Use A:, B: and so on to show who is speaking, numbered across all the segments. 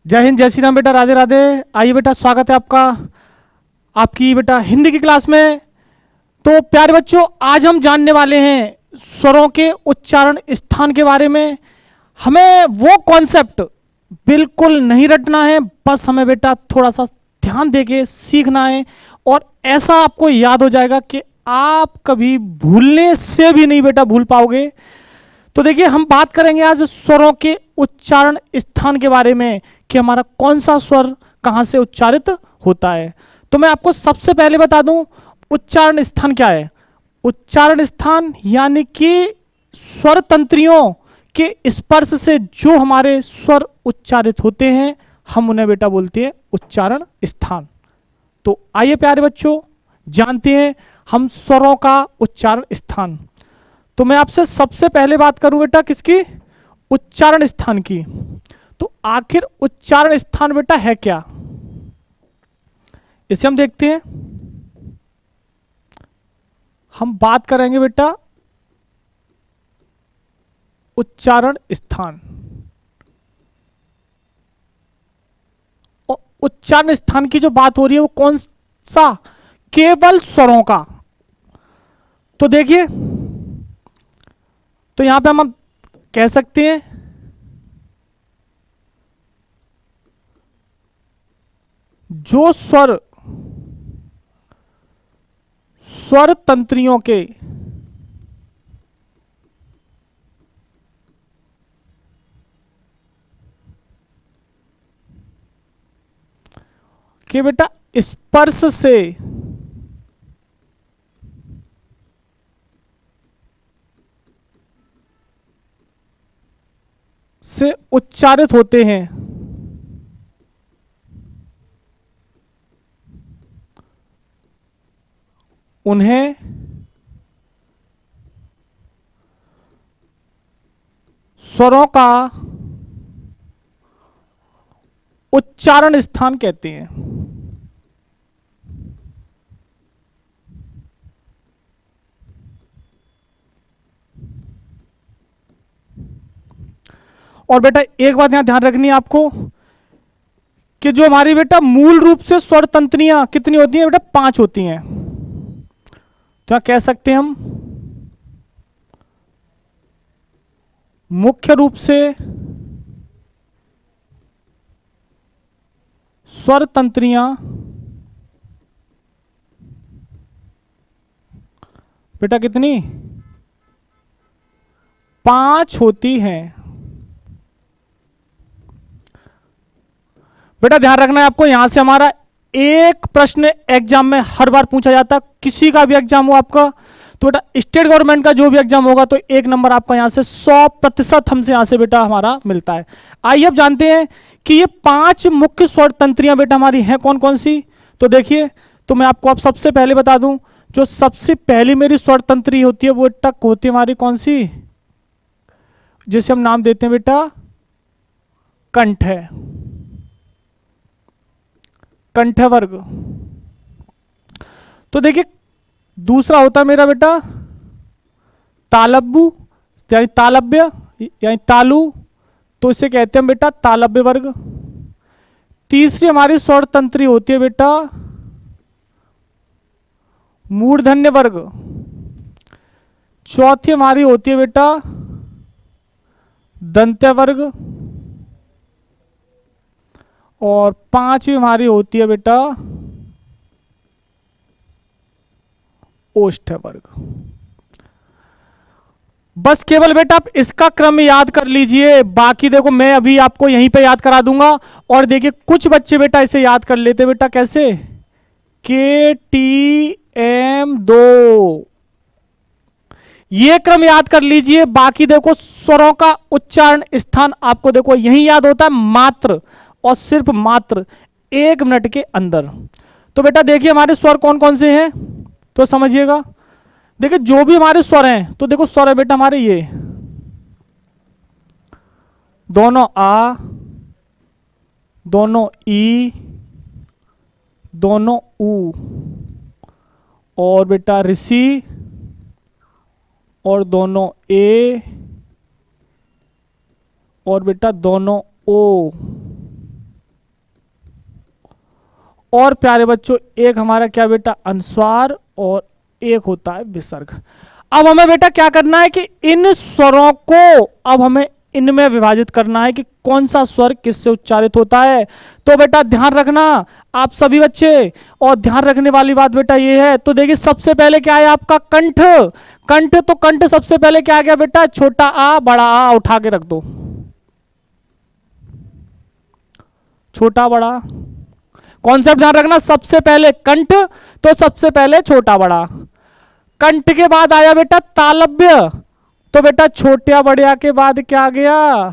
A: जय हिंद, जय श्री राम बेटा, राधे राधे। आइए बेटा, स्वागत है आपका आपकी बेटा हिंदी की क्लास में। तो प्यारे बच्चों, आज हम जानने वाले हैं स्वरों के उच्चारण स्थान के बारे में। हमें वो कॉन्सेप्ट बिल्कुल नहीं रटना है, बस हमें बेटा थोड़ा सा ध्यान देके सीखना है और ऐसा आपको याद हो जाएगा कि आप कभी भूलने से भी नहीं बेटा भूल पाओगे। तो देखिए, हम बात करेंगे आज स्वरों के उच्चारण स्थान के बारे में कि हमारा कौन सा स्वर कहां से उच्चारित होता है। तो मैं आपको सबसे पहले बता दूं, उच्चारण स्थान क्या है। उच्चारण स्थान यानी कि स्वर तंत्रियों के स्पर्श से जो हमारे स्वर उच्चारित होते हैं, हम उन्हें बेटा बोलते हैं उच्चारण स्थान। तो आइए प्यारे बच्चों, जानते हैं हम स्वरों का उच्चारण स्थान। तो मैं आपसे सबसे पहले बात करूं बेटा किसकी, उच्चारण स्थान की। तो आखिर उच्चारण स्थान बेटा है क्या, इसे हम देखते हैं। हम बात करेंगे बेटा उच्चारण स्थान। और उच्चारण स्थान की जो बात हो रही है वो कौन सा, केवल स्वरों का। तो देखिए, तो यहां पे हम कह सकते हैं जो स्वर स्वर तंत्रियों के बेटा स्पर्श से उच्चारित होते हैं, उन्हें स्वरों का उच्चारण स्थान कहते हैं। और बेटा एक बात यहां ध्यान रखनी है आपको कि जो हमारी बेटा मूल रूप से स्वर तंत्रियां कितनी होती हैं बेटा, 5 होती हैं। तो यहां कह सकते हैं हम मुख्य रूप से स्वर तंत्रियां बेटा कितनी, 5 होती हैं। बेटा ध्यान रखना है आपको, यहां से हमारा एक प्रश्न एग्जाम में हर बार पूछा जाता है, किसी का भी एग्जाम हो आपका। तो बेटा स्टेट गवर्नमेंट का जो भी एग्जाम होगा तो 1 नंबर आपका यहां से 100% हमसे यहां से बेटा हमारा मिलता है। आइए अब जानते हैं कि ये 5 मुख्य स्वर तंत्रियां बेटा हमारी हैं कौन कौन सी। तो देखिए, तो मैं आपको अब सबसे पहले बता दूं, जो सबसे पहली मेरी स्वर तंत्री होती है वो टक होती है हमारी कौन सी, जिसे हम नाम देते हैं बेटा कंठ है, कंठ वर्ग। तो देखिए, दूसरा होता है मेरा बेटा तालब्बु यानी तालब्य यानी तालु, तो इसे कहते हैं बेटा तालब्य वर्ग। तीसरी हमारी स्वर तंत्री होती है बेटा मूर्धन्य वर्ग। चौथी हमारी होती है बेटा दंत्य वर्ग। और 5वीं हमारी होती है बेटा ओष्ठ वर्ग। बस केवल बेटा आप इसका क्रम याद कर लीजिए, बाकी देखो मैं अभी आपको यहीं पे याद करा दूंगा। और देखिए कुछ बच्चे बेटा इसे याद कर लेते बेटा कैसे, KTM2, ये क्रम याद कर लीजिए। बाकी देखो स्वरों का उच्चारण स्थान आपको देखो यही याद होता है, मात्र और सिर्फ मात्र 1 मिनट के अंदर। तो बेटा देखिए हमारे स्वर कौन कौन से हैं, तो समझिएगा। देखिए जो भी हमारे स्वर हैं, तो देखो स्वर है बेटा हमारे ये दोनों आ, दोनों ई, दोनों ऊ, और बेटा ऋषि, और दोनों ए, और बेटा दोनों ओ। और प्यारे बच्चों एक हमारा क्या बेटा अनुस्वार और एक होता है विसर्ग। अब हमें बेटा क्या करना है कि इन स्वरों को अब हमें इनमें विभाजित करना है कि कौन सा स्वर किससे उच्चारित होता है। तो बेटा ध्यान रखना आप सभी बच्चे, और ध्यान रखने वाली बात बेटा ये है, तो देखिए सबसे पहले क्या है आपका कंठ। कंठ, तो कंठ सबसे पहले क्या आ गया बेटा, छोटा आ बड़ा आ, उठा के रख दो, छोटा बड़ा कॉन्सेप्ट ध्यान रखना। सबसे पहले कंठ, तो सबसे पहले छोटा बड़ा। कंठ के बाद आया बेटा तालव्य, तो बेटा छोटे बड़े के बाद क्या आ गया,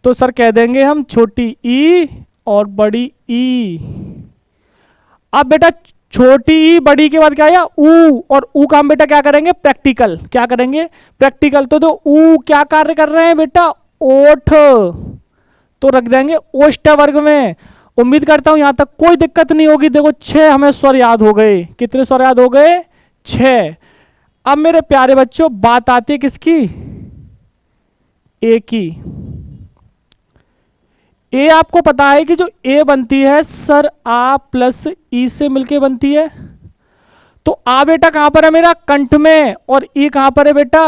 A: तो सर कह देंगे हम छोटी ई और बड़ी ई। अब बेटा छोटी ई बड़ी के बाद क्या आया ऊ, और ऊ का हम बेटा क्या करेंगे प्रैक्टिकल, क्या करेंगे प्रैक्टिकल। तो ऊ क्या कार्य कर रहे हैं बेटा, ओठ, तो रख देंगे ओष्ठ वर्ग में। उम्मीद करता हूं यहां तक कोई दिक्कत नहीं होगी। देखो 6 हमें स्वर याद हो गए, कितने स्वर याद हो गए 6। अब मेरे प्यारे बच्चों बात आती है किसकी, ए की। ए आपको पता है कि जो ए बनती है सर आ प्लस ई से मिलके बनती है। तो आ बेटा कहां पर है मेरा कंठ में, और ई कहां पर है बेटा,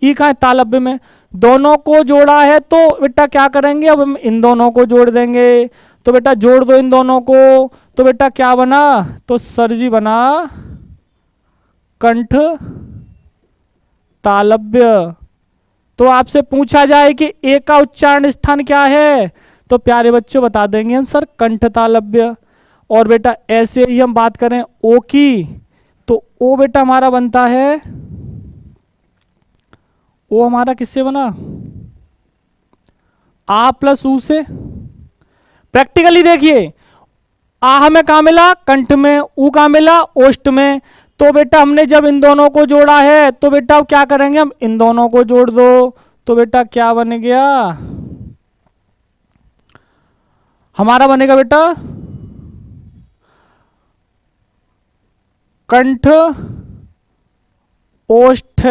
A: ई कहां है तालव्य में। दोनों को जोड़ा है तो बेटा क्या करेंगे, अब हम इन दोनों को जोड़ देंगे। तो बेटा जोड़ दो इन दोनों को, तो बेटा क्या बना, तो सर जी बना कंठ तालव्य। तो आपसे पूछा जाए कि ए का उच्चारण स्थान क्या है, तो प्यारे बच्चों बता देंगे हम सर कंठ तालव्य। और बेटा ऐसे ही हम बात करें ओ की, तो ओ बेटा हमारा बनता है, ओ हमारा किससे बना, आ प्लस ऊ से। प्रैक्टिकली देखिए आ हमें कहां मिला कंठ में, ऊ कहां मिला ओष्ठ में। तो बेटा हमने जब इन दोनों को जोड़ा है तो बेटा क्या करेंगे हम इन दोनों को जोड़ दो, तो बेटा क्या बन गया हमारा, बनेगा बेटा कंठ ओष्ठ,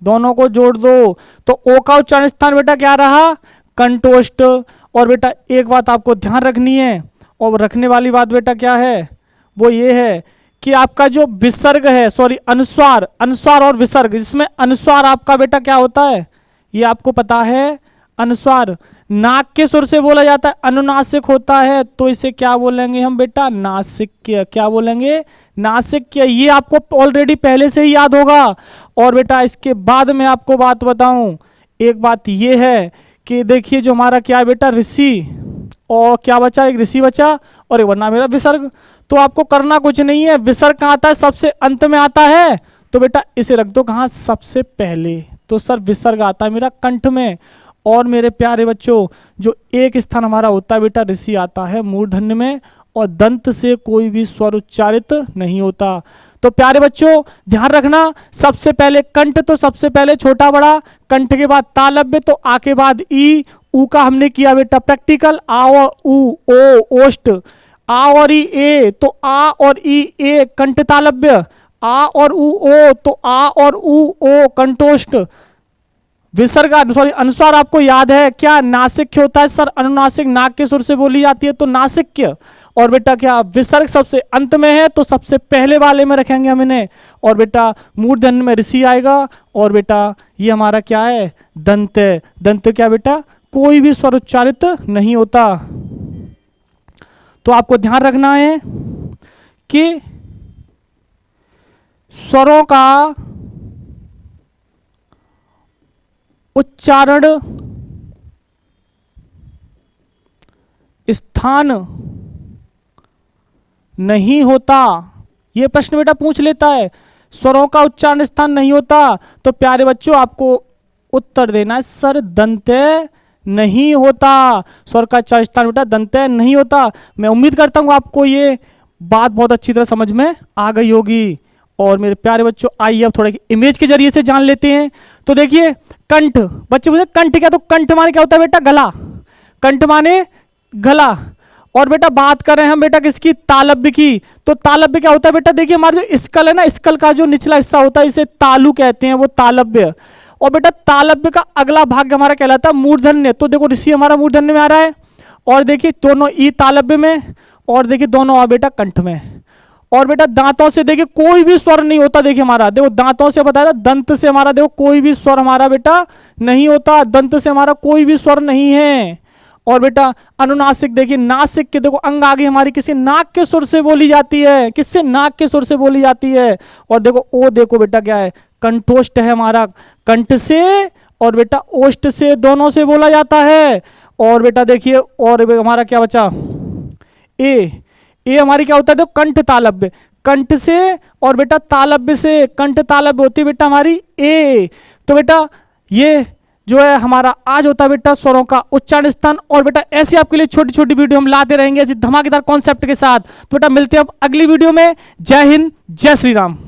A: दोनों को जोड़ दो तो ओ का उच्चारण स्थान बेटा क्या रहा कंठोष्ठ। और बेटा एक बात आपको ध्यान रखनी है, और रखने वाली बात बेटा क्या है, वो ये है कि आपका जो विसर्ग है, सॉरी अनुस्वार, अनुस्वार और विसर्ग, जिसमें अनुस्वार आपका बेटा क्या होता है, ये आपको पता है अनुस्वार नाक के सुर से बोला जाता है, अनुनासिक होता है, तो इसे क्या बोलेंगे हम बेटा नासिक्य। क्या बोलेंगे नासिक्य। ये आपको ऑलरेडी पहले से ही याद होगा। और बेटा इसके बाद में आपको बात बताऊं, एक बात ये है कि देखिए जो हमारा क्या है बेटा ऋषि, और क्या बचा एक ऋषि बचा और एक बना मेरा विसर्ग। तो आपको करना कुछ नहीं है, विसर्ग कहाँ आता है सबसे अंत में आता है, तो बेटा इसे रख दो कहाँ सबसे पहले। तो सर विसर्ग आता है मेरा कंठ में। और मेरे प्यारे बच्चों जो एक स्थान हमारा होता है बेटा ऋषि आता है मूर्धन्य में, और दंत से कोई भी स्वर उच्चारित नहीं होता। तो प्यारे बच्चों ध्यान रखना सबसे पहले कंठ, तो सबसे पहले छोटा बड़ा, कंठ के बाद तालव्य, तो आ के बाद ई, ऊ का हमने किया बेटा प्रैक्टिकल, आ और ऊ ओ ओष्ठ, आ और ई ए, तो आ और ई ए कंठ तालव्य, आ और ऊ ओ, तो आ और ऊ ओ कंठोष्ठ। विसर्ग सॉरी अनुस्वार आपको याद है क्या नासिक्य होता है सर, अनुनासिक नाक के सुर से बोली जाती है तो नासिक्य। और बेटा क्या विसर्ग सबसे अंत में है तो सबसे पहले वाले में रखेंगे हम इन्हें। और बेटा मूर्धन्य में ऋषि आएगा, और बेटा ये हमारा क्या है दंत है। दंत क्या बेटा कोई भी स्वर उच्चारित नहीं होता। तो आपको ध्यान रखना है कि स्वरों का उच्चारण स्थान नहीं होता। यह प्रश्न बेटा पूछ लेता है, स्वरों का उच्चारण स्थान नहीं होता, तो प्यारे बच्चों आपको उत्तर देना है सर दंत्य नहीं होता। स्वर का उच्चारण स्थान बेटा दंत्य नहीं होता। मैं उम्मीद करता हूं आपको ये बात बहुत अच्छी तरह समझ में आ गई होगी। और मेरे प्यारे बच्चों आइए अब थोड़ा इमेज के जरिए से जान लेते हैं। तो देखिए कंठ, बच्चे बोले कंठ क्या, तो कंठ माने क्या होता है बेटा गला, कंठ माने गला। और बेटा बात कर रहे हैं हम बेटा किसकी तालव्य की, तो तालव्य क्या होता है बेटा देखिए हमारा जो स्कल है ना, स्कल का जो निचला हिस्सा होता है इसे तालु कहते हैं, वो तालव्य। और बेटा तालव्य का अगला भाग हमारा कहलाता है मूर्धन्य। तो देखो ऋषि हमारा मूर्धन्य में आ रहा है, और देखिए दोनों ई तालव्य में, और देखिए दोनों आ बेटा कंठ में। और बेटा दांतों से देखिए कोई भी स्वर नहीं होता, देखिए हमारा देखो दांतों से बताया था, दंत से हमारा देखो कोई भी स्वर हमारा बेटा नहीं होता, दंत से हमारा कोई भी स्वर नहीं है। और बेटा अनुनासिक देखिए, नासिक के देखो अंग आगे हमारी किसी नाक के सुर से बोली जाती है, किससे, नाक के सुर से बोली जाती है। और देखो ओ देखो बेटा क्या है, कंठोष्ठ है हमारा, कंठ से और बेटा ओष्ठ से दोनों से बोला जाता है। और बेटा देखिए और हमारा क्या बचा, ए हमारी क्या होता है, देखो कंठ तालव्य, कंठ से और बेटा तालव्य से, कंठ तालव्य होती है बेटा हमारी ए। तो बेटा ये जो है हमारा आज होता है बेटा स्वरों का उच्चारण स्थान। और बेटा ऐसी आपके लिए छोटी छोटी वीडियो हम लाते रहेंगे ऐसी धमाकेदार कॉन्सेप्ट के साथ। तो बेटा मिलते हैं अब अगली वीडियो में। जय हिंद, जय श्री राम।